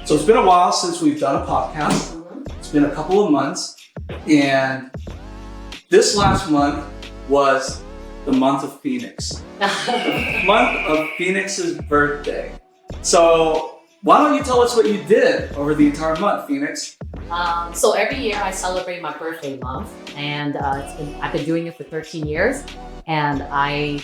So it's been a while since we've done a podcast. It's been a couple of months, and this last month was the month of Phoenix. The month of Phoenix's birthday. So why don't you tell us what you did over the entire month, Phoenix? So every year I celebrate my birthday month, and I've been doing it for 13 years. And I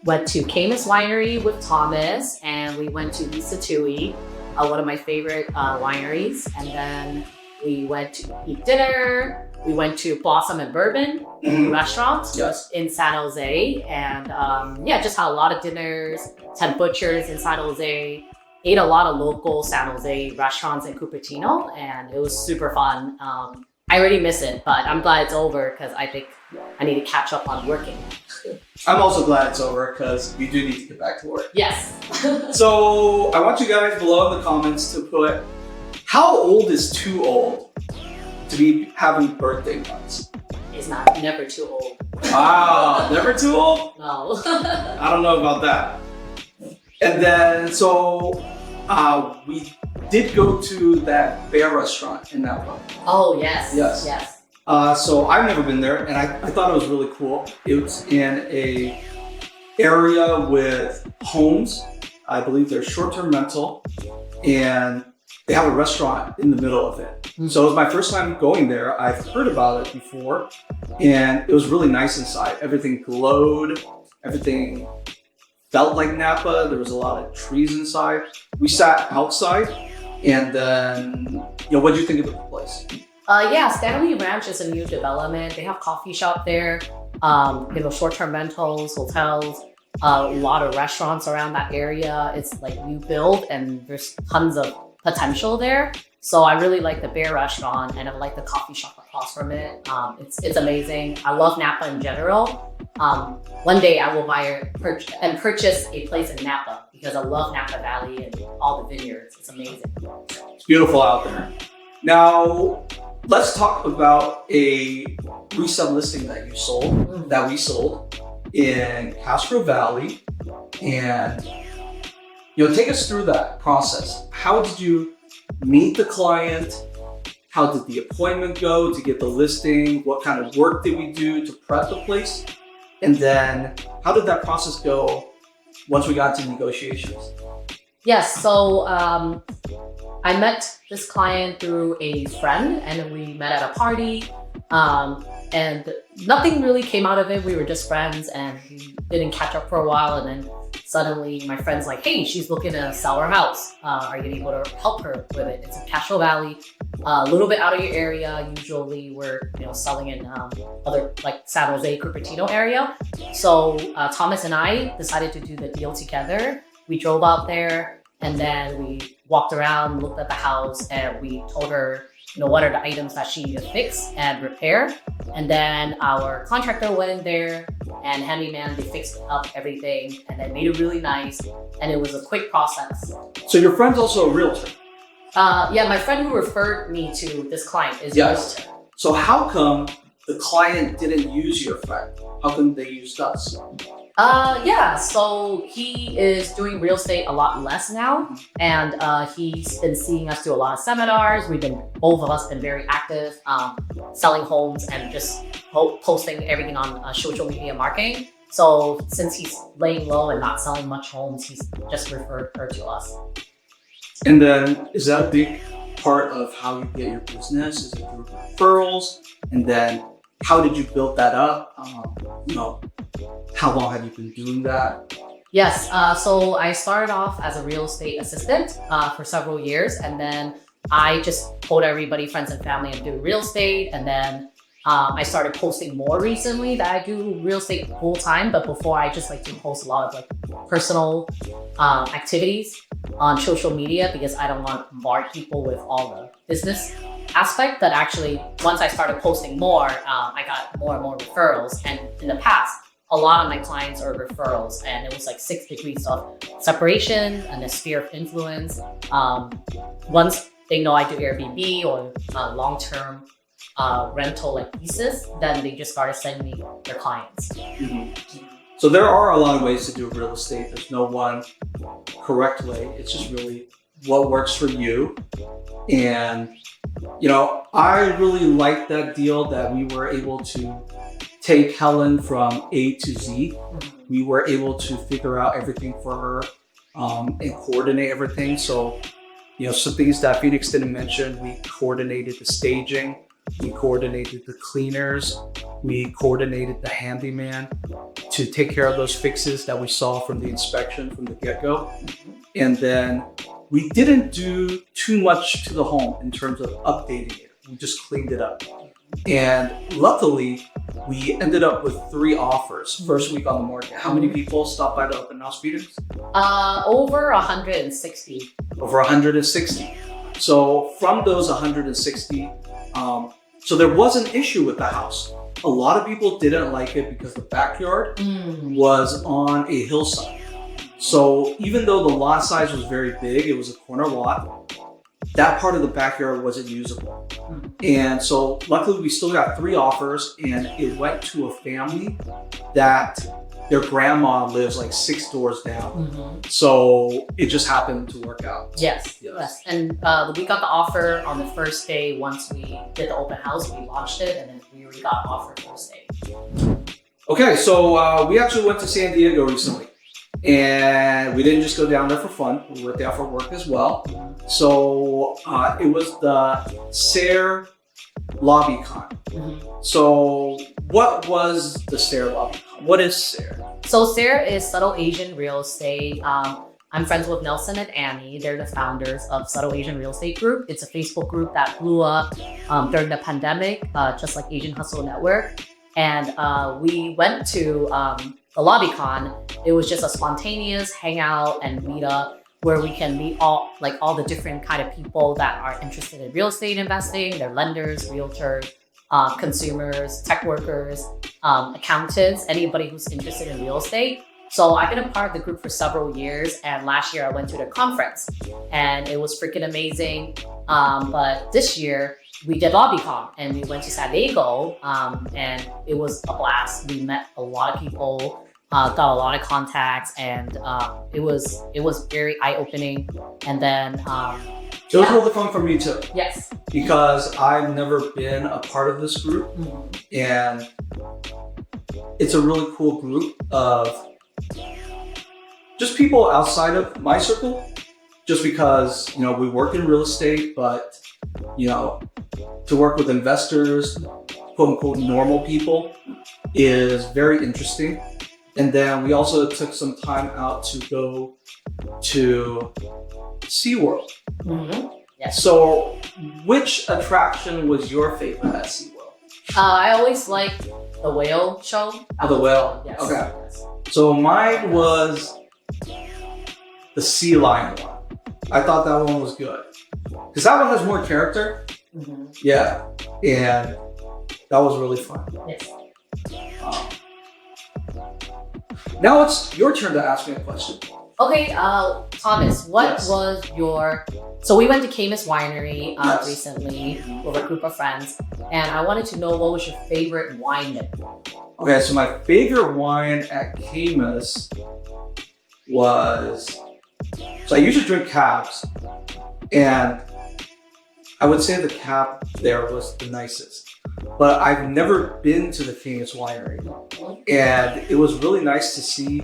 went to Camus Winery with Thomas, and we went to Elisa, one of my favorite wineries. And then we went to eat dinner. We went to Blossom and Bourbon restaurant in San Jose. And just had a lot of dinners, 10 butchers in San Jose. Ate a lot of local San Jose restaurants in Cupertino, and it was super fun. I already miss it, but I'm glad it's over because I think I need to catch up on working. I'm also glad it's over because we do need to get back to work. Yes. So I want you guys below in the comments to put, how old is too old to be having birthday months? It's never too old. Wow, never too old? No. I don't know about that. And then, so we did go to that bear restaurant in Napa. Oh, yes. Yes. So I've never been there, and I thought it was really cool. It was in a area with homes. I believe they're short-term rental, and they have a restaurant in the middle of it. So it was my first time going there. I've heard about it before, and it was really nice inside. Everything glowed, everything felt like Napa. There was a lot of trees inside. We sat outside, and then, what did you think of the place? Stanley Ranch is a new development. They have coffee shop there, short-term rentals, hotels, a lot of restaurants around that area. It's like new build, and there's tons of potential there. So I really like the bear restaurant, and I like the coffee shop across from it. It's amazing. I love Napa in general. One day I will purchase a place in Napa because I love Napa Valley and all the vineyards. It's amazing. It's beautiful out there. Now, let's talk about a resale listing that we sold in Castro Valley. And, take us through that process. How did you meet the client? How did the appointment go to get the listing? What kind of work did we do to prep the place? And then how did that process go once we got to negotiations? Yes, so I met this client through a friend, and we met at a party, and nothing really came out of it. We were just friends, and we didn't catch up for a while, and then suddenly my friend's like, hey, she's looking to sell her house. Are you able to help her with it? It's in Castro Valley, a little bit out of your area. Usually we're selling in other like San Jose, Cupertino area. So Thomas and I decided to do the deal together. We drove out there, and then we walked around, looked at the house, and we told her what are the items that she needed to fix and repair. And then our contractor went in there, and handyman, they fixed up everything and then made it really nice. And it was a quick process. So your friend's also a realtor? My friend who referred me to this client is a realtor. So how come the client didn't use your friend? How come they used us? So he is doing real estate a lot less now, and he's been seeing us do a lot of seminars. Both of us been very active, selling homes and just posting everything on social media marketing. So since he's laying low and not selling much homes, he's just referred her to us. And then is that a big part of how you get your business? Is it through referrals? And then how did you build that up? How long have you been doing that? Yes, so I started off as a real estate assistant for several years, and then I just told everybody, friends and family, I'm doing real estate. And then I started posting more recently that I do real estate full time, but before I just like to post a lot of like personal activities on social media because I don't want to bombard people with all the business aspect. But actually, once I started posting more, I got more and more referrals. And in the past, a lot of my clients are referrals, and it was like 6 degrees of separation and a sphere of influence. Once they know I do Airbnb or long-term rental like leases, then they just started sending me their clients. Mm-hmm. So there are a lot of ways to do real estate. There's no one correct way. It's just really what works for you. And, you know, I really like that deal that we were able to take Helen from A to Z. We were able to figure out everything for her and coordinate everything. So, you know, some things that Phoenix didn't mention, we coordinated the staging, we coordinated the cleaners, we coordinated the handyman to take care of those fixes that we saw from the inspection from the get-go. And then we didn't do too much to the home in terms of updating it. We just cleaned it up. And luckily, we ended up with 3 offers first week on the market. How many people stopped by the open house meetings? Over 160. Over 160. So from those 160, so there was an issue with the house. A lot of people didn't like it because the backyard was on a hillside. So even though the lot size was very big, it was a corner lot, that part of the backyard wasn't usable. And so luckily we still got 3 offers, and it went to a family that their grandma lives like 6 doors down. So it just happened to work out. Yes. And we got the offer on the first day. Once we did the open house, we launched it, and then we already got an offer first day. Okay, so we actually went to San Diego recently. And we didn't just go down there for fun. We went there for work as well. So it was the SARE LobbyCon. So what was the SARE LobbyCon? What is SARE? So SARE is Subtle Asian Real Estate. I'm friends with Nelson and Annie. They're the founders of Subtle Asian Real Estate Group. It's a Facebook group that blew up during the pandemic, just like Asian Hustle Network. And we went to the LobbyCon. It was just a spontaneous hangout and meetup where we can meet all the different kind of people that are interested in real estate investing. They're lenders, realtors, consumers, tech workers, accountants, anybody who's interested in real estate. So I've been a part of the group for several years, and last year I went to the conference and it was freaking amazing. But this year we did LobbyCon and we went to San Diego, and it was a blast. We met a lot of people, got a lot of contacts, and it was very eye-opening. And then it was really fun for me too. Yes. Because I've never been a part of this group, and it's a really cool group of just people outside of my circle, just because, you know, we work in real estate, but, you know, to work with investors, quote unquote, normal people is very interesting. And then we also took some time out to go to SeaWorld. Yes. So which attraction was your favorite at SeaWorld? I always like the whale show. Oh, the whale? Yes. Okay. Yes. So mine was the sea lion one. I thought that one was good because that one has more character. Yeah, and that was really fun. Yes. Now it's your turn to ask me a question. Okay, Thomas, what Yes. was your... So we went to Camus Winery Yes. recently with a group of friends, and I wanted to know what was your favorite wine there? Okay, so my favorite wine at Camus was... So I usually drink cabs, and I would say the cab there was the nicest. But I've never been to the Camus Winery, and it was really nice to see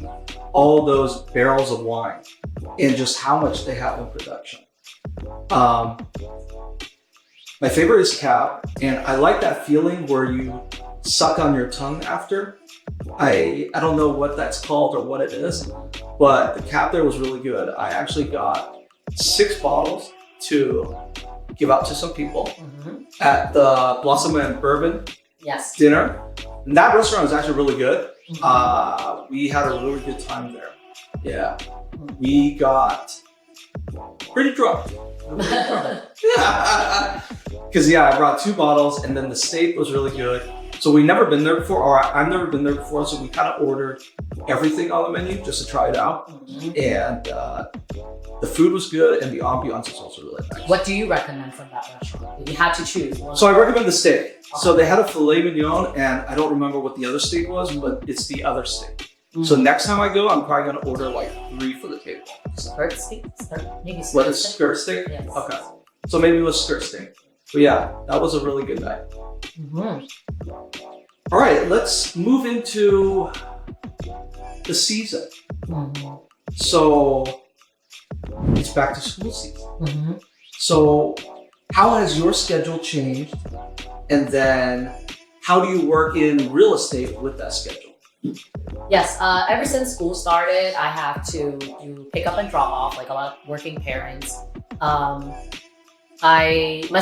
all those barrels of wine and just how much they have in production. My favorite is cab, and I like that feeling where you suck on your tongue after. I don't know what that's called or what it is, but the cab there was really good. I actually got 6 bottles to give out to some people at the Blossom and Bourbon dinner. And that restaurant was actually really good. We had a really good time there. Yeah, we got pretty drunk. Because I brought 2 bottles, and then the steak was really good. So we've never been there before, or I've never been there before, so we kind of ordered everything on the menu just to try it out. And the food was good, and the ambiance was also really nice. What do you recommend from that restaurant? If you had to choose one. So I recommend the steak. So they had a filet mignon, and I don't remember what the other steak was, but it's the other steak. So next time I go, I'm probably gonna order like 3 for the table. Skirt steak? Maybe skirt What is steak? skirt steak? Yes. Okay. So maybe it was skirt steak. But yeah, that was a really good night. All right, let's move into the season. So it's back to school season. So how has your schedule changed? And then how do you work in real estate with that schedule? Yes, ever since school started, I have to do pick up and drop off, like a lot of working parents. My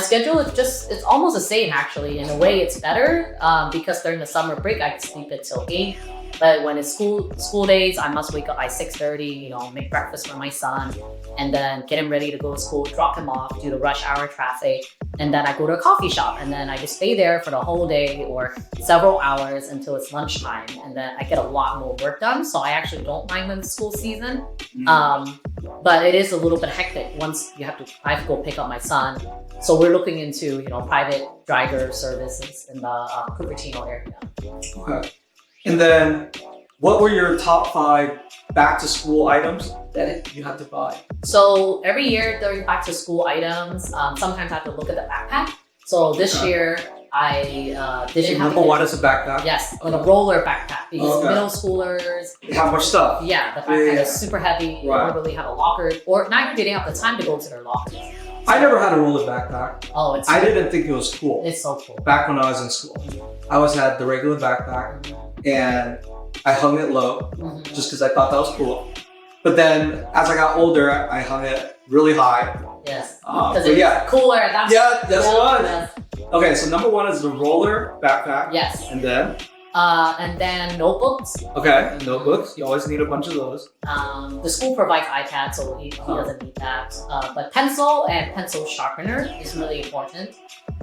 schedule is it's almost the same actually. In a way, it's better because during the summer break, I can sleep until 8. But when it's school days, I must wake up by 6:30, make breakfast for my son, and then get him ready to go to school, drop him off, do the rush hour traffic, and then I go to a coffee shop, and then I just stay there for the whole day or several hours until it's lunchtime, and then I get a lot more work done. So I actually don't mind the school season, but it is a little bit hectic once I have to go pick up my son. So we're looking into private driver services in the Cupertino area. Okay. And then what were your top 5 back to school items that you had to buy? So every year during back to school items, sometimes I have to look at the backpack. So this year I didn't have What is a backpack? Yes, like a roller backpack because middle schoolers. They have more stuff. Yeah, the backpack is super heavy. They don't really have a locker, or not even didn't have the time to go to their lockers. I never had a roller backpack. Oh, I didn't think it was cool. It's so cool. Back when I was in school, I always had the regular backpack, and I hung it low just because I thought that was cool. But then as I got older, I hung it really high. Yes, because it's cooler. That's what. Okay, so number 1 is the roller backpack. Yes. And then notebooks. Okay, notebooks. You always need a bunch of those. The school provides iPads, so he doesn't need that. But pencil and pencil sharpener is really important.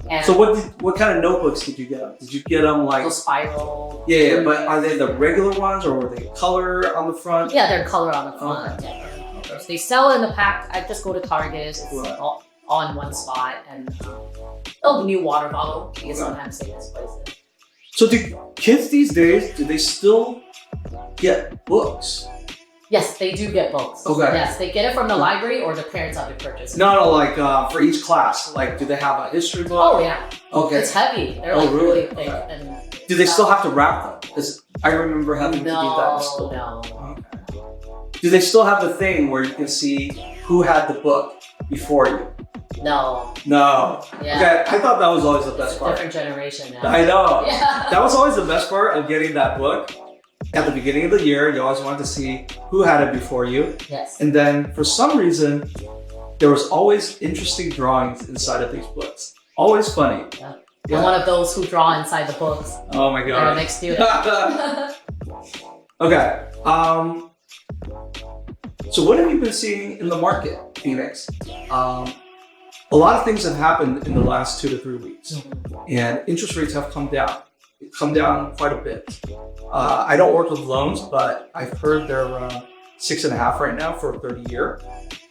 And so what kind of notebooks did you get? Did you get them like those spiral? Yeah, but are they the regular ones or were they color on the front? Yeah, they're color on the front. Okay. Yeah. So they sell in the pack. I just go to Target. It's all in one spot, and the new water bottle because sometimes they misplace it. So do kids these days, do they still get books? Yes, they do get books. Okay. Yes, they get it from the library or the parents have to purchase it. No, like for each class. Like, do they have a history book? Oh yeah. Okay. It's heavy. They're really thick. Okay. And do they still have to wrap them? Because I remember having to do that in school. No. Okay. Do they still have the thing where you can see who had the book before you? No. No. Yeah. Okay, I thought that was always the best part. Different generation now. I know. Yeah. That was always the best part of getting that book. At the beginning of the year, you always wanted to see who had it before you. Yes. And then for some reason, there was always interesting drawings inside of these books. Always funny. Yeah. I'm one of those who draw inside the books. Oh my god. Right next to you. Okay. So what have you been seeing in the market, Phoenix? A lot of things have happened in the last 2 to 3 weeks, and interest rates have come down. They've come down quite a bit. I don't work with loans, but I've heard they're around 6.5 right now for a 30-year,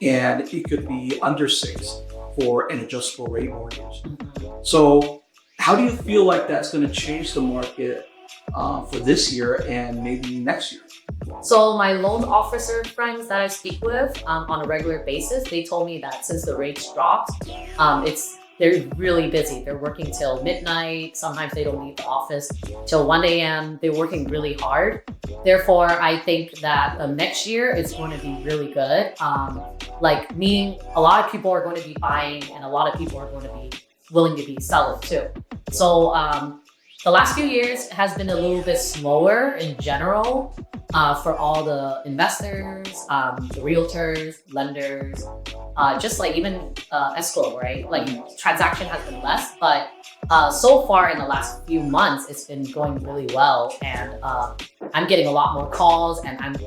and it could be under 6 for an adjustable rate mortgage. So how do you feel like that's going to change the market for this year and maybe next year? So my loan officer friends that I speak with on a regular basis, they told me that since the rates dropped, they're really busy. They're working till midnight. Sometimes they don't leave the office till 1 a.m. They're working really hard. Therefore, I think that next year is going to be really good. Meaning a lot of people are going to be buying and a lot of people are going to be willing to be selling too. So the last few years has been a little bit slower in general for all the investors, the realtors, lenders, just like even escrow, right? Like transaction has been less, but so far in the last few months, it's been going really well. And I'm getting a lot more calls, and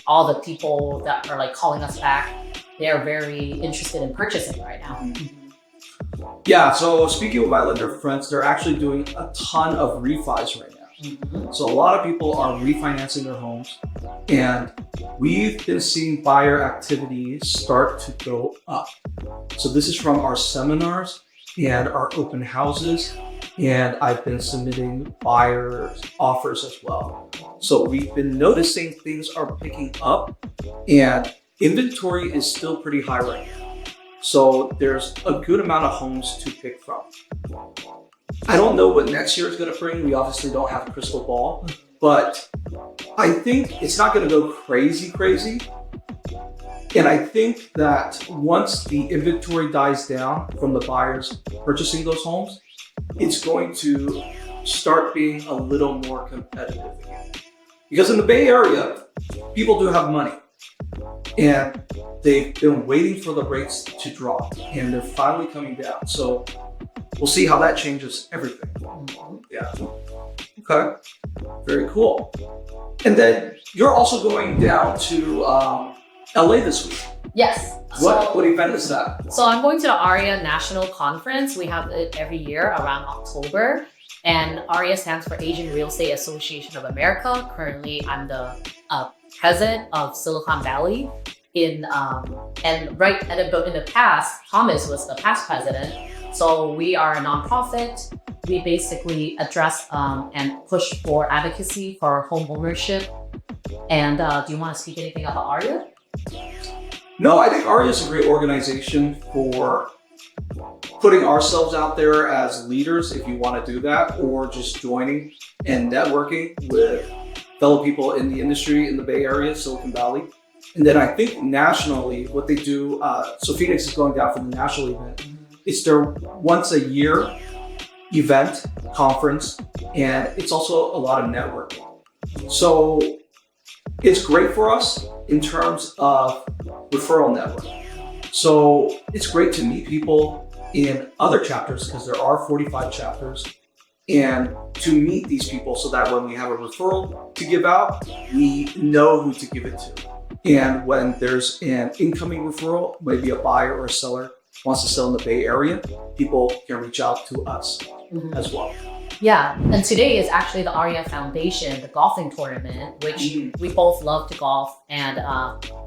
all the people that are like calling us back, they're very interested in purchasing right now. Yeah, so speaking with my lender friends, they're actually doing a ton of refis right now. So a lot of people are refinancing their homes, and we've been seeing buyer activity start to go up. So this is from our seminars and our open houses. and I've been submitting buyers offers as well. So we've been noticing things are picking up, and inventory is still pretty high right now. So there's a good amount of homes to pick from. I don't know what next year is going to bring. We obviously don't have a crystal ball, but I think it's not going to go crazy. And I think that once the inventory dies down from the buyers purchasing those homes, it's going to start being a little more competitive again. Because in the Bay Area, people do have money, and they've been waiting for the rates to drop, and they're finally coming down. So we'll see how that changes everything. Yeah. Okay. Very cool. And then you're also going down to LA this week. Yes. What event is that? So I'm going to the AREAA National Conference. We have it every year around October. And AREAA stands for Asian Real Estate Association of America. Currently, I'm the president of Silicon Valley. And right in the past, Thomas was the past president. So we are a nonprofit. We basically address and push for advocacy for home ownership. And do you want to speak anything about AREAA? No, I think AREAA is a great organization for putting ourselves out there as leaders if you want to do that, or just joining and networking with fellow people in the industry in the Bay Area, Silicon Valley. And then I think nationally, what they do, so Phoenix is going down for the national event. It's their once a year event, conference, and it's also a lot of networking. So it's great for us in terms of referral network. So it's great to meet people in other chapters, because there are 45 chapters, and to meet these people so that when we have a referral to give out, we know who to give it to. And when there's an incoming referral, maybe a buyer or a seller wants to sell in the Bay Area, people can reach out to us as well. Yeah, and today is actually the AREAA Foundation, the golfing tournament, which we both love to golf, and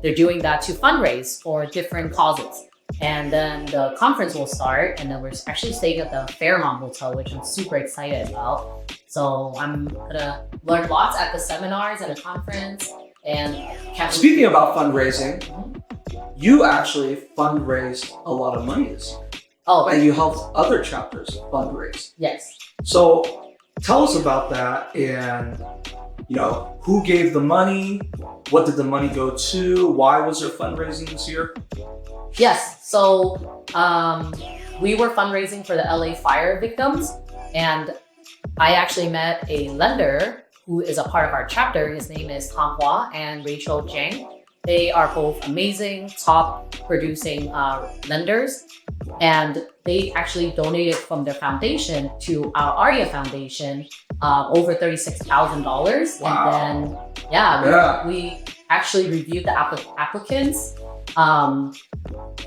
they're doing that to fundraise for different causes. And then the conference will start, and then we're actually staying at the Fairmont Hotel, which I'm super excited about. So I'm gonna learn lots at the seminars and the conference. And speaking about fundraising, you actually fundraised a lot of money this year. Oh, and you helped other chapters fundraise. Yes. So tell us about that, and who gave the money? What did the money go to? Why was there fundraising this year? Yes. So we were fundraising for the LA fire victims, and I actually met a lender who is a part of our chapter. His name is Thoma and Rachel Jiang. They are both amazing, top producing lenders, and they actually donated from their foundation to our AREAA Foundation over $36,000. Wow. And then, we actually reviewed the applicants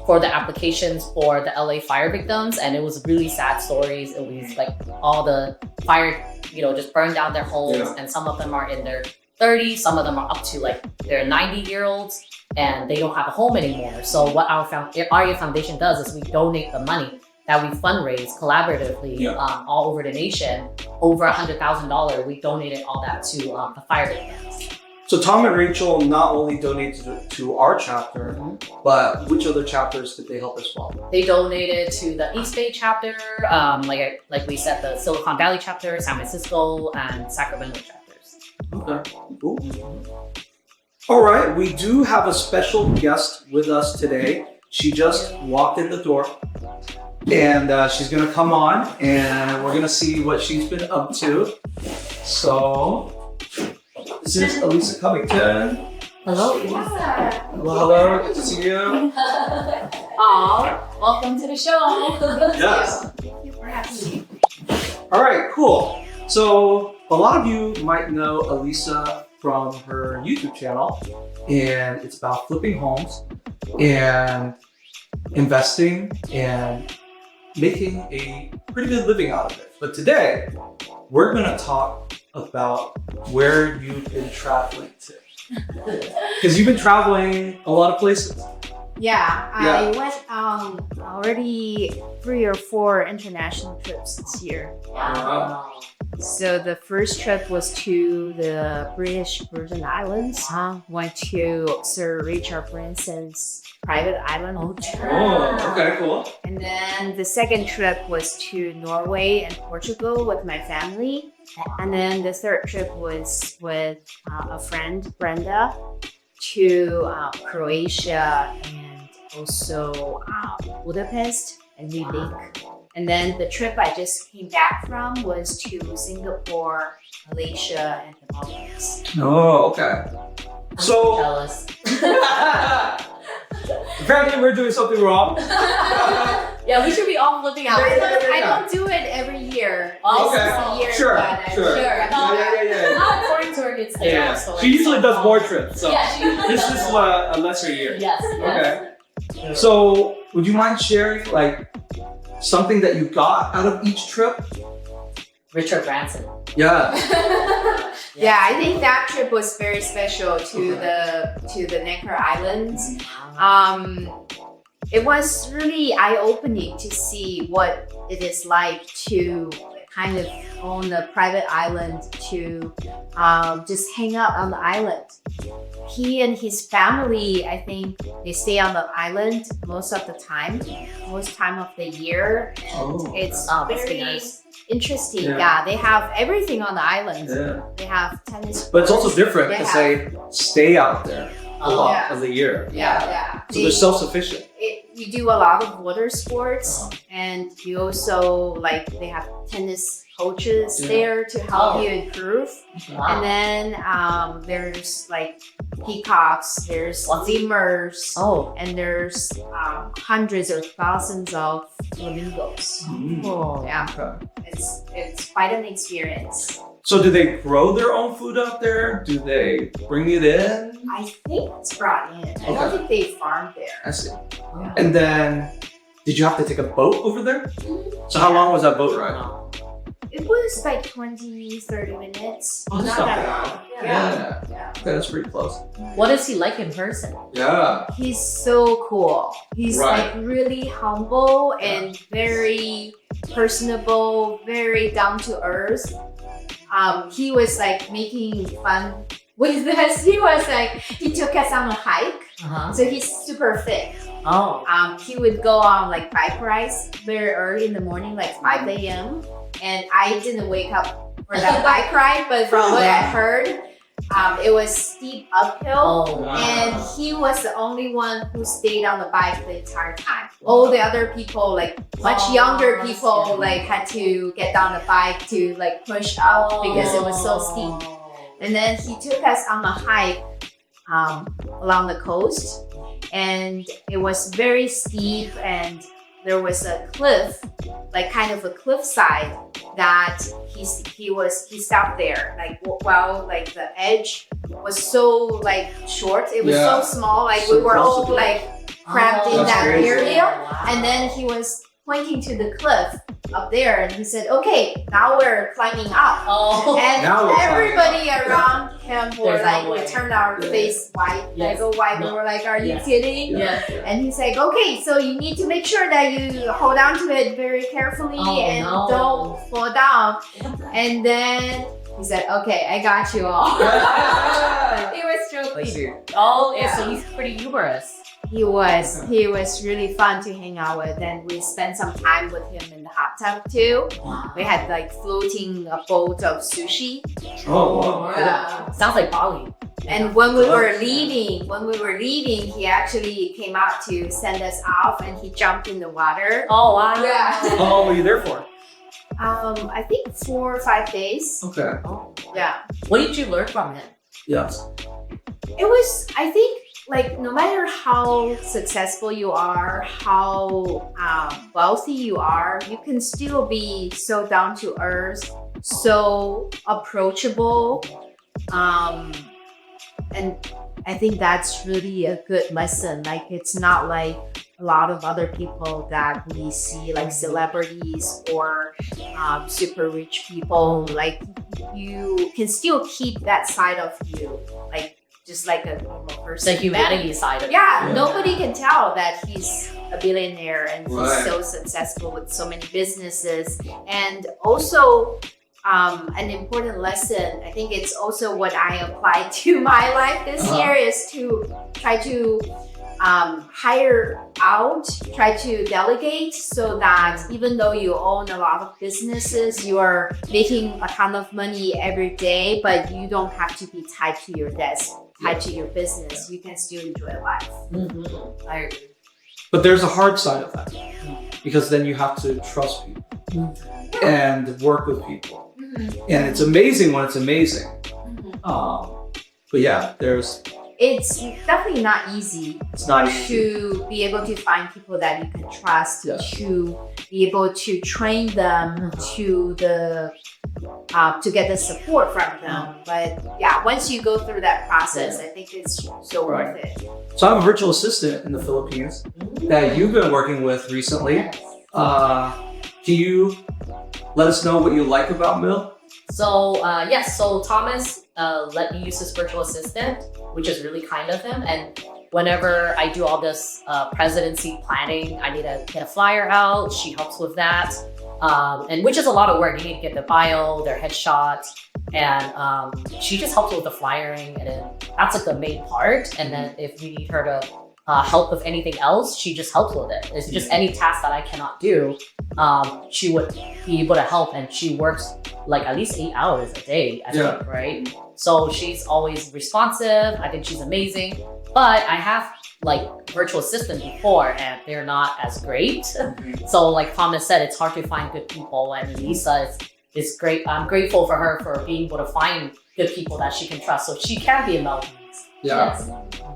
for the applications for the LA fire victims, and it was really sad stories. It was like all the fire, just burned down their homes, and some of them are in their 30s, some of them are up to they're 90-year-olds, and they don't have a home anymore. So what our AREAA Foundation does is we donate the money that we fundraise collaboratively all over the nation, over $100,000. We donated all that to the fire victims. So Tom and Rachel not only donated to our chapter, but which other chapters did they help as well? They donated to the East Bay chapter, like we said, the Silicon Valley chapter, San Francisco, and Sacramento chapters. Okay, cool. All right, we do have a special guest with us today. She just walked in the door, and she's gonna come on, and we're gonna see what she's been up to. So, this is Elisa Covington. Hello, Elisa. Hello, good to see you. Aw, welcome to the show. Yes. Thank you for having me. All right, cool. So, a lot of you might know Elisa from her YouTube channel, and it's about flipping homes and investing and making a pretty good living out of it. But today, we're gonna talk about where you've been traveling to. Because you've been traveling a lot of places. Yeah, Yeah. I went already 3 or 4 international trips this year. Wow. So the first trip was to the British Virgin Islands. Went to Sir Richard Branson's private island hotel. Oh, okay, cool. And then the second trip was to Norway and Portugal with my family. And then the third trip was with a friend, Brenda, to Croatia and also Budapest and Lake. And then the trip I just came back from was to Singapore, Malaysia, and the Maldives. Oh, okay. So Jealous. apparently we're doing something wrong. Yeah, we should be all flipping out. I don't do it every year. Oh, This is okay. a year, Sure, but I'm sure. Yeah. Yeah. Not according to her kids. Yeah. So She usually does more trips, so Yeah, she usually this does is more. a lesser year. Yes. Okay. So would you mind sharing like something that you got out of each trip? Richard Branson. Yeah. Yeah, I think that trip was very special to the Necker Islands. It was really eye-opening to see what it is like to kind of own a private island, to just hang out on the island. He and his family, I think, they stay on the island most of the year. Oh, It's must be very nice. interesting. Yeah. Yeah, they have everything on the island. yeah. They have tennis. But it's also courts. different They because have- they stay out there a lot Yeah. of the year. Yeah. So they're self-sufficient. You do a lot of water sports, and you also they have tennis coaches Yeah. there to help Oh. you improve. Wow. And then there's peacocks, there's lemurs, Oh. and there's hundreds or thousands of flamingos. Oh. Yeah, Okay. it's quite an experience. So do they grow their own food out there? Do they bring it in? I think it's brought in. I Okay. don't think they farm there. I see. Yeah. And then, did you have to take a boat over there? So how long was that boat ride? It was like 20-30 minutes. Oh, that's Not not that bad. long. Yeah. Okay, that's pretty close. What is he like in person? Yeah. He's so cool. He's Right. really humble and very personable, very down to earth. He was making fun with us. He took us on a hike. Uh-huh. So he's super fit. Oh. He would go on bike rides very early in the morning, 5 a.m. And I didn't wake up for that bike ride, but from what I heard, it was steep uphill. Oh. Wow. And he was the only one who stayed on the bike the entire time. All the other people, much younger people, had to get down the bike to push up because it was so steep. And then he took us on a hike along the coast, and it was very steep, and there was a cliff, kind of a cliffside that he stopped there, while the edge was so short. It was Yeah. so small, So we were all close cramped in That's that crazy. area. Wow. And then he was pointing to the cliff up there, and he said, "Okay, now we're climbing up." Oh. And Now we're everybody around him were There's no way. we turned our Yeah. face white, Yes. white. No. We were like, "Are you Yes. kidding?" Yeah. And he's like, "Okay, so you need to make sure that you hold on to it very carefully Oh, and no. don't fall down." And then he said, "Okay, I got you all." He was I joking. see. Oh, yeah. Yeah. So he's pretty humorous. He was really fun to hang out with, and we spent some time with him in the hot tub too. We had floating bowls of sushi. Oh, wow. Yeah. Sounds like Bali. And when we were leaving, he actually came out to send us off, and he jumped in the water. Oh, wow. Yeah. How long were you there for? I think 4 or 5 days. Okay. Oh. Yeah. What did you learn from him? Yes. It was, I think, no matter how successful you are, how wealthy you are, you can still be so down to earth, so approachable. And I think that's really a good lesson. It's not like a lot of other people that we see, celebrities or super rich people. You can still keep that side of you, just like a normal It's person. the humanity side of it. Yeah, nobody can tell that he's a billionaire and he's Right. so successful with so many businesses. And also, an important lesson, I think it's also what I applied to my life this year, is to try to hire out, try to delegate, so that even though you own a lot of businesses, you are making a ton of money every day, but you don't have to be tied to your desk, tied to your business. You can still enjoy life. I agree. But there's a hard side of that, because then you have to trust people and work with people. And it's amazing when it's amazing. But yeah, It's definitely not easy it's not easy. to be able to find people that you can trust, Yes. to be able to train them to get the support from them. But yeah, once you go through that process, I think it's so worth it. So I'm a virtual assistant in the Philippines that you've been working with recently. Can you let us know what you like about Mill? So yes, so Thomas let me use his virtual assistant, which is really kind of him. And whenever I do all this presidency planning, I need to get a flyer out. She helps with that, and which is a lot of work. You need to get the bio, their headshot, and she just helps with the flyering, and then that's like the main part. And then if you need her to help with anything else, she just helps with it. It's just any task that I cannot do, she would be able to help, and she works like at least 8 hours a day, I think, right? So she's always responsive. I think she's amazing. But I have like virtual assistant before, and they're not as great. So like Thomas said, it's hard to find good people, and Elisa is great. I'm grateful for her for being able to find good people that she can trust, so she can be a mouthpiece. Yeah. Yes.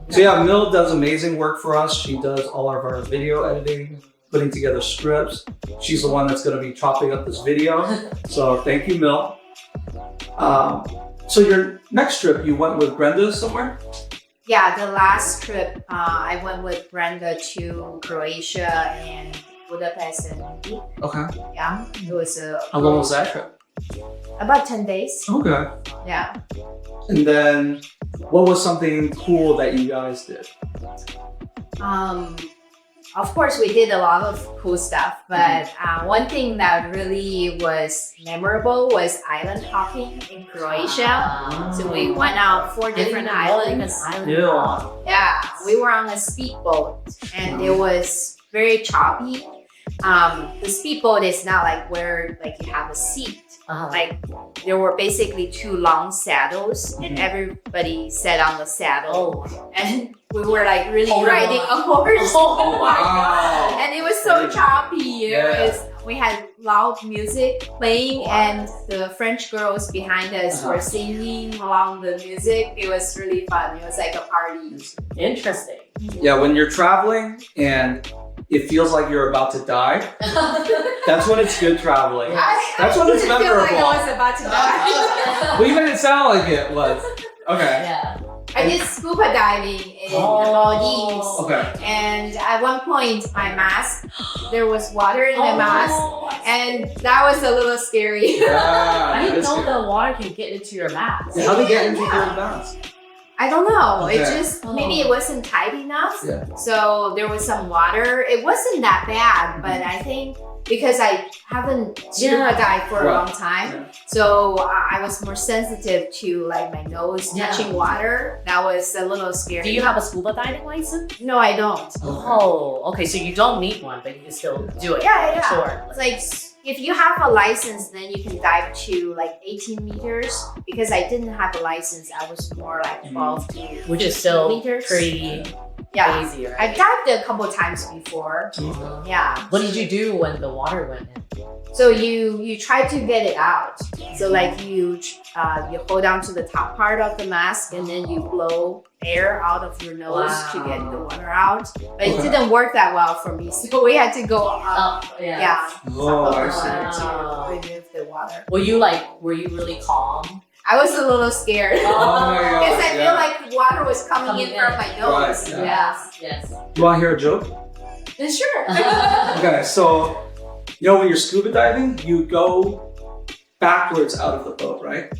So yeah, Mill does amazing work for us. She does all of our video editing, putting together scripts. She's the one that's going to be chopping up this video. So thank you, Mill. So your next trip, you went with Brenda somewhere? Yeah, the last trip, I went with Brenda to Croatia and Budapest and Okay. yeah, it was How long was that trip? about 10 days. Okay. Yeah. And then what was something cool that you guys did? Of course, we did a lot of cool stuff, but one thing that really was memorable was island hopping in Croatia. So we went out 4 different islands. Yeah, we were on a speedboat, and it was very choppy. The speedboat is not like where like you have a seat. Like there were basically 2 long saddles, and everybody sat on the saddle, and we were like really riding a horse. Oh my Wow. And it was so choppy. We had loud music playing, and the French girls behind us were singing along the music. It was really fun. It was like a party. Interesting. Yeah, when you're traveling and it feels like you're about to die, that's when it's good traveling. That's when it's I didn't feel like memorable. I was about to die. Well, you made it sound like it was. Okay. Yeah. I did scuba diving in the Maldives. Okay. And at one point, my mask, there was water in the mask, and that was a little scary. I Yeah. didn't know the water can get into your mask. How did they get into your mask? I don't know. It Okay. just, maybe it wasn't tight enough. Yeah. So there was some water. It wasn't that bad, but I think because I haven't scuba dived for a long time, so I was more sensitive to like my nose touching water. That was a little scary. Do you have a scuba diving license? No, I don't. Oh, okay. So you don't need one, but you can still do it. Yeah. Sure. It's like if you have a license, then you can dive to like 18 meters. Because I didn't have a license, I was more like 12 to Which is still meters. pretty crazy, right? I've dived a couple times before. Yeah. What did you do when the water went in? So you try to get it out. So like you hold on to the top part of the mask, and then you blow air out of your nose to get the water out. But it didn't work that well for me, so we had to go up. Yeah. Oh, I see. To remove the water. Were you really calm? I was a little scared. Oh my God, Because I feel like water was coming in from my nose. Right, yeah. Yes. You want to hear a joke? Sure. Okay, so when you're scuba diving, you go backwards out of the boat, right?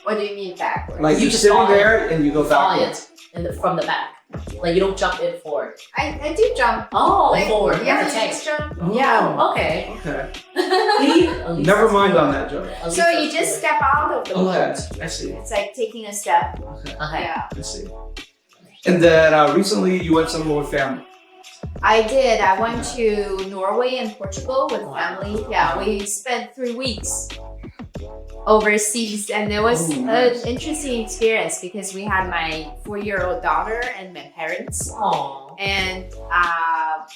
What do you mean backwards? Like You you're just sitting saw it. there and you go Saw backwards. it from the back. Like you don't jump in forward. I do jump. Oh, Like, forward. Yeah, That's a you tank. just jump. Oh. Yeah. Okay. Okay. Elisa- Never mind on that joke. Elisa's So you just forward. step out of the Okay, boat. I see. It's like taking a step. Okay, Okay. Yeah. I see. And then recently you went somewhere with family. I did. I went to Norway and Portugal with Wow. family. Yeah, we spent 3 weeks overseas, and it was Oh, an nice. interesting experience because we had my 4-year-old daughter and my parents. Aw. And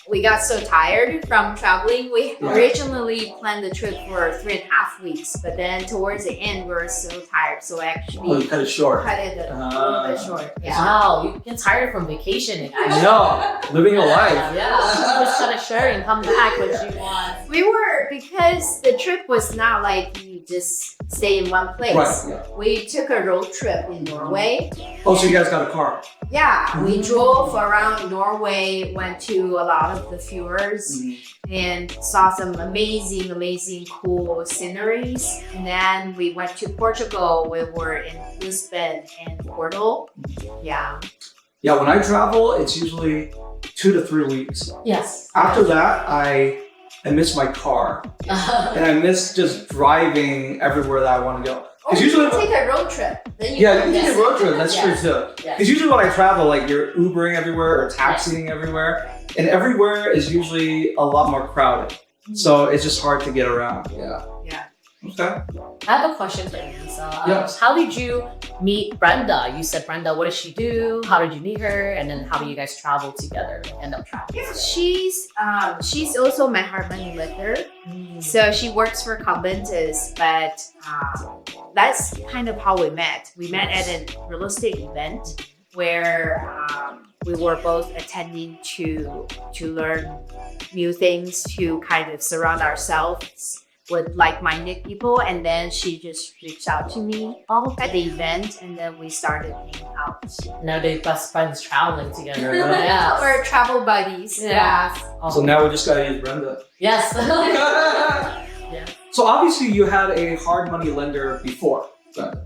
we got so tired from traveling. We Yeah. originally planned the trip for 3.5 weeks, but then towards the end we were so tired, so I Oh, actually you cut it short. cut it a little bit short. Yeah. Wow, you get tired from vacationing. I know. Living a life. Yeah, just kind of sharing, come back when she wants. We were, because the trip was not like you just stay in one place. Right. Yeah. We took a road trip in Norway. Oh, so you guys got a car. Yeah, we drove around Norway, went to a lot of the fjords and saw some amazing, cool sceneries. And then we went to Portugal. We were in Lisbon and Porto. Yeah. Yeah, when I travel, it's usually 2 to 3 weeks. Yes. After that, I miss my car. And I miss just driving everywhere that I want to go. Oh, Because you usually, can take a road trip. Then you yeah, can you can take a road trip. That's Yes. true too. Yes. Because usually when I travel, like you're Ubering everywhere or taxiing everywhere, and everywhere is usually a lot more crowded. So it's just hard to get around. Yeah. Yeah. Okay. I have a question for Elisa. Yes. How did you meet Brenda? You said Brenda, what does she do? How did you meet her? And then how do you guys travel together? End up traveling Yeah, together? she's also my hard money lender. So she works for Covington, but that's kind of how we met. We met at a real estate event where we were both attending to learn new things, to kind of surround ourselves with like-minded people. And then she just reached out to me at the event, and then we started hanging out. Now they're best friends traveling together. Yeah. Yes. We're travel buddies. Yeah. Oh. So now we just gotta use Brenda. Yes. So obviously you had a hard money lender before. Brenda.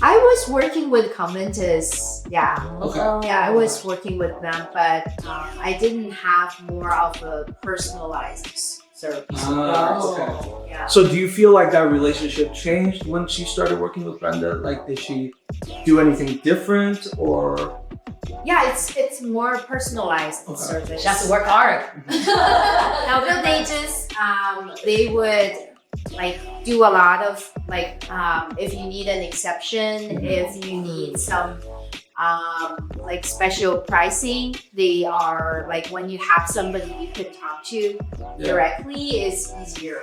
I was working with Commenters, yeah. Okay. Yeah, I was working with them, but I didn't have more of a personalized service. Okay. Yeah. So do you feel like that relationship changed when she started working with Brenda? Like, did she do anything different or? Yeah, it's more personalized Okay. service. She has to work hard. No, they just they would like do a lot of like if you need an exception, if you need some like special pricing, they are like when you have somebody you could talk to directly is easier.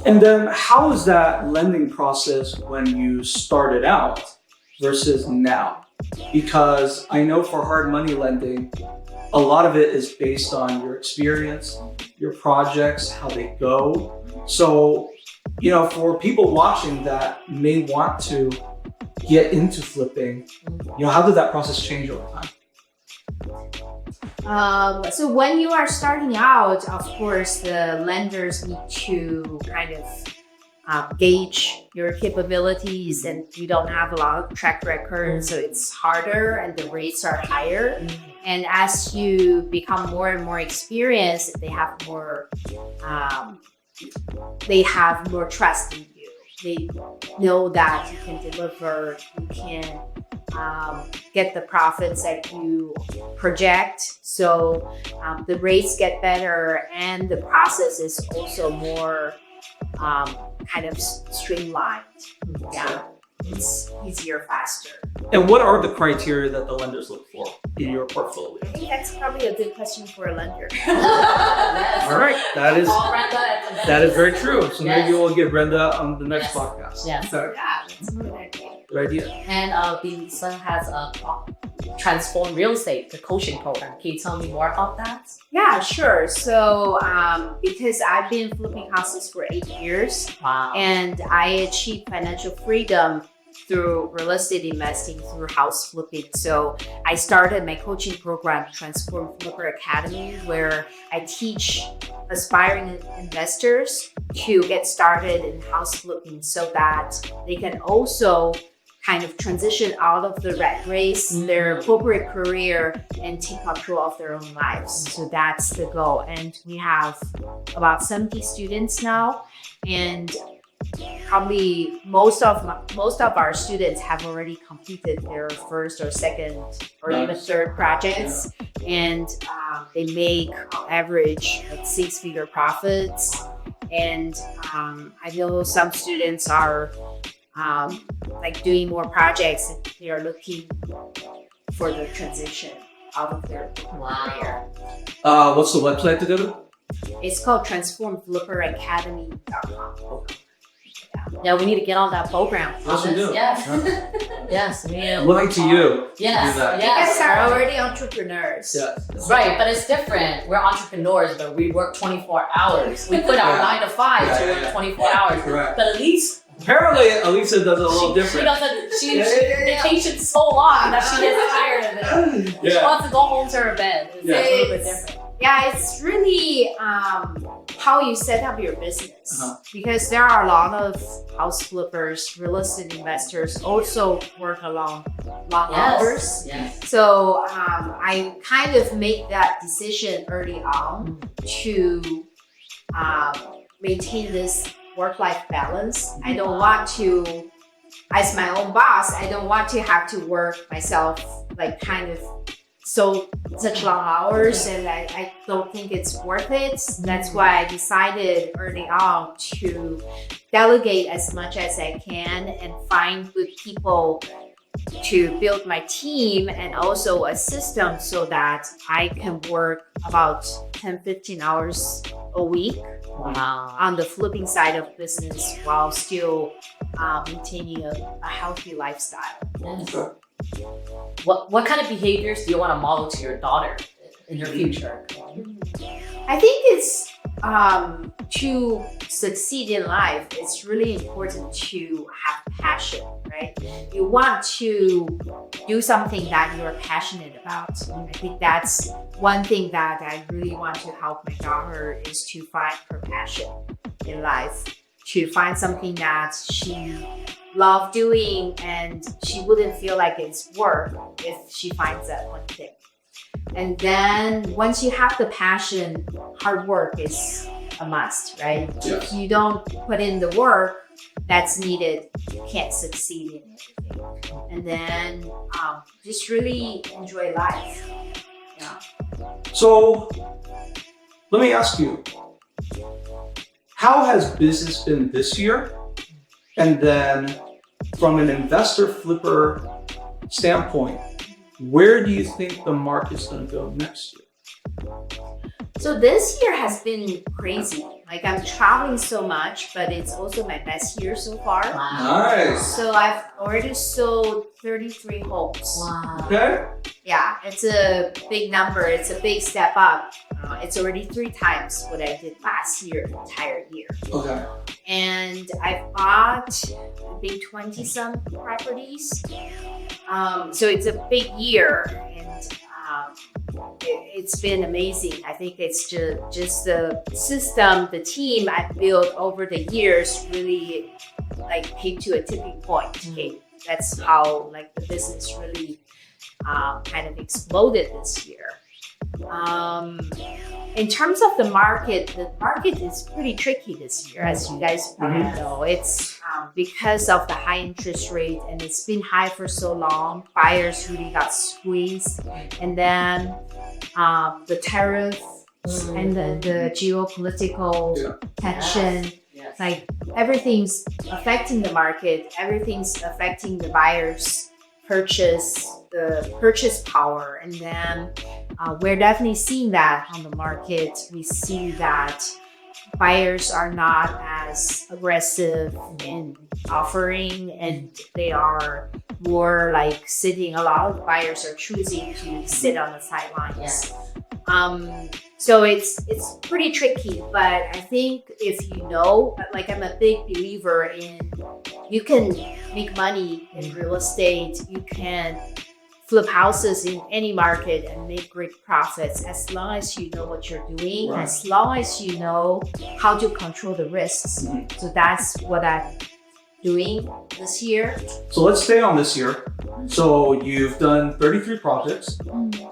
And then how is that lending process when you started out versus now? Because I know for hard money lending, a lot of it is based on your experience, your projects, how they go. So, you know, for people watching that may want to get into flipping, you know, how did that process change over time? So when you are starting out, of course, the lenders need to kind of gauge your capabilities, and you don't have a lot of track record, so it's harder and the rates are higher. And as you become more and more experienced, they have more trust in you. They know that you can deliver, you can get the profits that you project. So the rates get better, and the process is also more kind of streamlined. Yeah, it's easier, faster. And what are the criteria that the lenders look for in your portfolio? I think that's probably a good question for a lender. All right, that is Call Brenda and- that is very true. So maybe Yes. we'll get Brenda on the next Yes. podcast. Yes. Okay. Yeah, that's a good idea. Good idea. And Elisa has a Transform Real Estate, the coaching program. Can you tell me more about that? Yeah, sure. So because I've been flipping houses for 8 years, Wow. and I achieved financial freedom through real estate investing, through house flipping. So I started my coaching program, Transform Flipper Academy, where I teach aspiring investors to get started in house flipping so that they can also kind of transition out of the rat race, their corporate career, and take control of their own lives. So that's the goal. And we have about 70 students now, and probably most of our students have already completed their first or second or even third projects, and they make on average like 6-figure profits. And I know some students are like doing more projects, and they are looking for the transition out of their career. What's the website to go to? It's called transformflipperacademy.com. Yeah, we need to get on that program. Yes, we do. Yes. Yes. Looking to you. Yes. Do that. You guys Yes. are already entrepreneurs. Yeah. Right, but it's different. We're entrepreneurs, but we work 24 hours. We put our 9 to 5 to work 24 hours. Correct. But at least Apparently, Elisa does it a little different. She doesn't. She vacations so long that she gets tired of it. She wants to go home to her bed. It's a little bit different. Yeah, it's really how you set up your business, because there are a lot of house flippers, real estate investors also work long hours. Yes. So I kind of make that decision early on to maintain this work-life balance. I don't want to, as my own boss, I don't want to have to work myself like kind of such long hours, and I don't think it's worth it. That's why I decided early on to delegate as much as I can and find good people to build my team, and also a system so that I can work about 10-15 hours a week on the flipping side of business while still maintaining a healthy lifestyle. Yes. What kind of behaviors do you want to model to your daughter in your future? I think it's to succeed in life, it's really important to have passion, right? You want to do something that you're passionate about. I think that's one thing that I really want to help my daughter, is to find her passion in life, to find something that she loves doing and she wouldn't feel like it's work if she finds that one thing. And then once you have the passion, hard work is a must, right? Yes. If you don't put in the work that's needed, you can't succeed in everything. And then just really enjoy life. Yeah. So, let me ask you, how has business been this year? And then from an investor flipper standpoint, where do you think the market's going to go next year? So this year has been crazy. Like, I'm traveling so much, but it's also my best year so far. Nice. So I've already sold 33 homes. Wow. Okay. Yeah, it's a big number. It's a big step up. It's already 3 times what I did last year, the entire year. Okay. And I've bought a big 20-some properties. So it's a big year, and it's been amazing. I think it's just the system, the team I built over the years really like came to a tipping point. Okay, that's how like the business really kind of exploded this year. In terms of the market is pretty tricky this year, as you guys probably know. It's because of the high interest rate, and it's been high for so long. Buyers really got squeezed, and then the tariff and the geopolitical tension. Yes. Like, everything's affecting the market. Everything's affecting the buyers' the purchase power, and then we're definitely seeing that on the market. We see that buyers are not as aggressive in offering, and they are more like sitting. A lot of buyers are choosing to sit on the sidelines. Yes. So it's pretty tricky, but I think if you know, like, I'm a big believer in, you can make money in real estate. You can flip houses in any market and make great profits as long as you know what you're doing, Right. as long as you know how to control the risks. So that's what I'm doing this year. So let's stay on this year. So you've done 33 projects,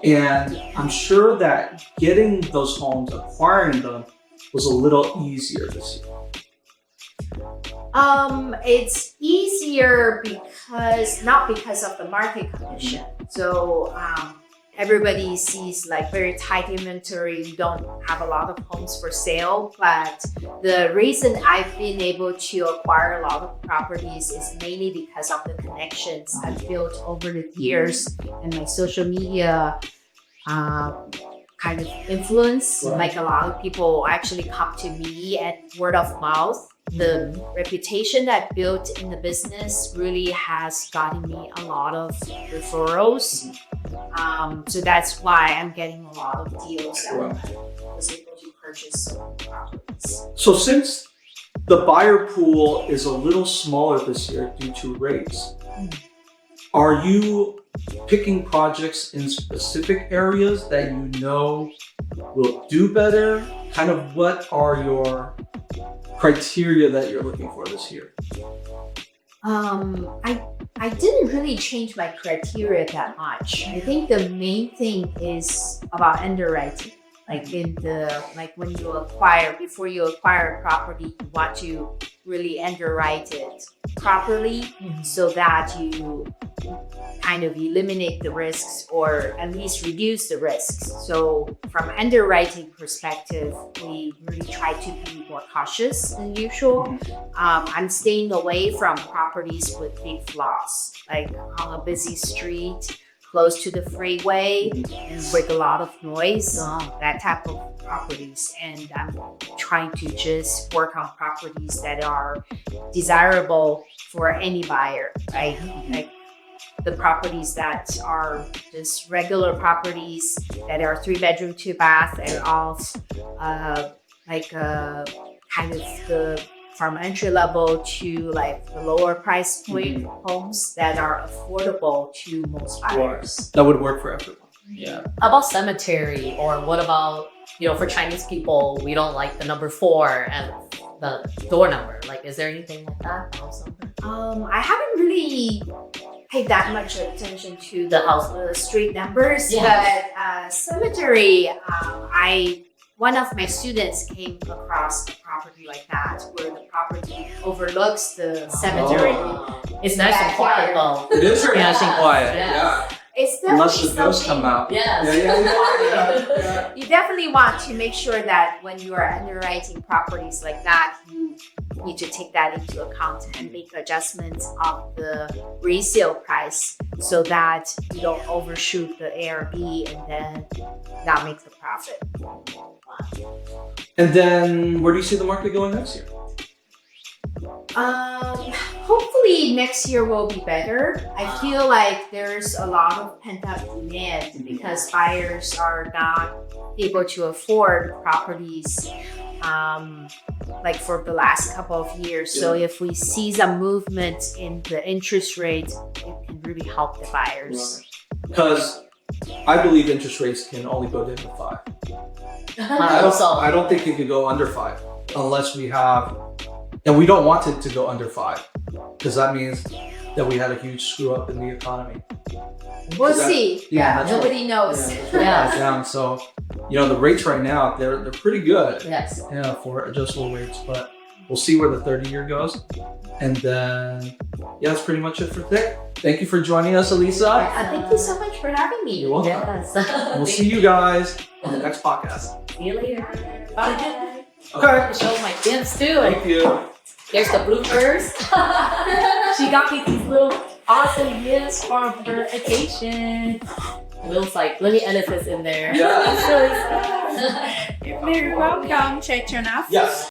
and I'm sure that getting those homes, acquiring them, was a little easier this year. It's easier not because of the market condition. So everybody sees like very tight inventory. We don't have a lot of homes for sale, but the reason I've been able to acquire a lot of properties is mainly because of the connections I've built over the years and my social media kind of influence. Right. Like a lot of people actually come to me and word of mouth. The reputation that I built in the business really has gotten me a lot of referrals. So that's why I'm getting a lot of deals that I was able to purchase some properties. So since the buyer pool is a little smaller this year due to rates, are you picking projects in specific areas that you know will do better? Kind of what are your criteria that you're looking for this year? I didn't really change my criteria that much. I think the main thing is about underwriting. When you acquire, before you acquire a property, you want to really underwrite it properly so that you kind of eliminate the risks or at least reduce the risks. So from underwriting perspective, we really try to be more cautious than usual. I'm staying away from properties with big flaws, like on a busy street, close to the freeway, and with a lot of noise, that type of properties. And I'm trying to just work on properties that are desirable for any buyer, right? Like the properties that are just regular properties that are 3-bedroom, 2-bath, and all kind of the from entry level to like the lower price point homes that are affordable to most buyers. That would work for everyone. Yeah. How about cemetery, or what about, for Chinese people, we don't like the number 4 and the door number. Like, is there anything like that? House number? I haven't really paid that much attention to the street numbers, but cemetery, one of my students came across a property like that, where the property overlooks the cemetery. It's nice and quiet though. It is very Yeah. quiet. Yeah. Yeah. It's Unless the definitely ghosts come something. out. Yes. Yeah. You definitely want to make sure that when you are underwriting properties like that, you need to take that into account and make adjustments of the resale price so that you don't overshoot the ARB and then not make the profit. And then where do you see the market going next year? Hopefully next year will be better. I feel like there's a lot of pent-up demand because buyers are not able to afford properties like for the last couple of years. So if we see some movement in the interest rate, it can really help the buyers. Because I believe interest rates can only go down to 5. I don't think it could go under 5 unless we have, and we don't want it to go under 5 because that means that we had a huge screw up in the economy. We'll see. That's Nobody knows. Yeah. Down. So, the rates right now, they're pretty good. Yes. Yeah, for adjustable rates, but we'll see where the 30-year goes. And then, that's pretty much it for today. Thank you for joining us, Elisa. Thank you so much for having me. You're welcome. Yes. We'll see you guys on the next podcast. See you later. Bye. Okay. Show my kids too. Thank you. There's the bloopers. She got me these little awesome gifts for her vacation. Will's like, let me edit this in there. Yeah. It's really sad. You're very welcome. Check your enough. Yes.